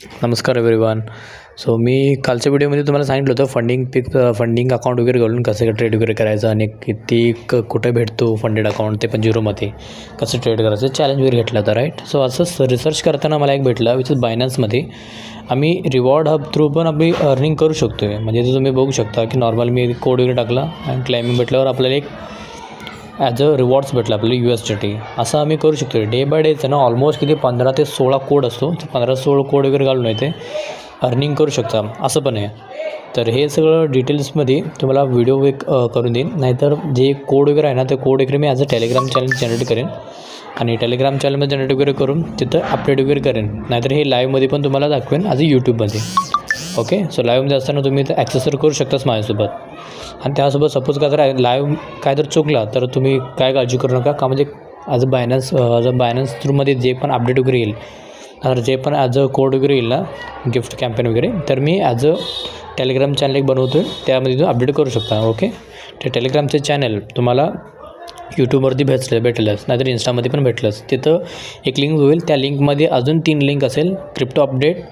नमस्कार everyone. So मी कालच्या व्हिडिओमध्ये तुम्हाला सांगितलं होतं फंडिंग अकाउंट वगैरे घालून कसं ट्रेड वगैरे करायचं आणि किती कुठे भेटतो फंडेड अकाउंट, ते पण झिरोमध्ये कसं ट्रेड करायचं चॅलेंज वगैरे घेतलं होतं राईट. सो असं रिसर्च करताना मला एक भेटला विच इज बायनान्समध्ये. आम्ही रिवॉर्ड हब थ्रू पण आपली अर्निंग करू शकतो आहे. म्हणजे ते तुम्ही बघू शकता की नॉर्मल मी कोड वगैरे टाकला आणि क्लाइमिंग भेटल्यावर आपल्याला एक ॲज अ रिवॉर्ड्स भेटला आपल्याला USDT. असं आम्ही करू शकतो. डे बाय डेचं ना ऑलमोस्ट किती 15 ते 16 कोड असतो. 15-16 कोड वगैरे घालून येते अर्निंग करू शकता, असं पण आहे. तर हे सगळं डिटेल्समध्ये तुम्हाला व्हिडिओ एक करून देईन. नाहीतर जे कोड वगैरे आहे ना, ते कोड वगैरे मी as a Telegram channel generate करेन आणि टेलिग्राम चॅनलमध्ये जनरेट वगैरे करून तिथं अपडेट वगैरे करेन. नाहीतर हे लाईव्हमध्ये पण तुम्हाला दाखवेन ॲज अ यूट्यूबमध्ये. ओके. सो लाईव्हमध्ये असताना तुम्ही तर ॲक्सेस करू शकताच माझ्यासोबत. आणि त्यासोबत सपोज का जर लाईव्ह काय जर चुकला तर तुम्ही काय काळजी करू नका. का म्हणजे ॲज अ बायनान्स थ्रूमध्ये जे पण अपडेट वगैरे येईल, तर जे पण ॲज अ कोड वगैरे येईल ना, गिफ्ट कॅम्पेन वगैरे, तर मी ॲज अ टेलिग्राम चॅनल एक बनवतो आहे, त्यामध्ये तुम्ही अपडेट करू शकता. ओके. ते टेलिग्रामचे चॅनल तुम्हाला यूट्यूबवरती भेटलंच, नाहीतर इंस्टामध्ये पण भेटलंच. तिथं एक लिंक होईल, त्या लिंकमध्ये अजून 3 लिंक असेल. Crypto update,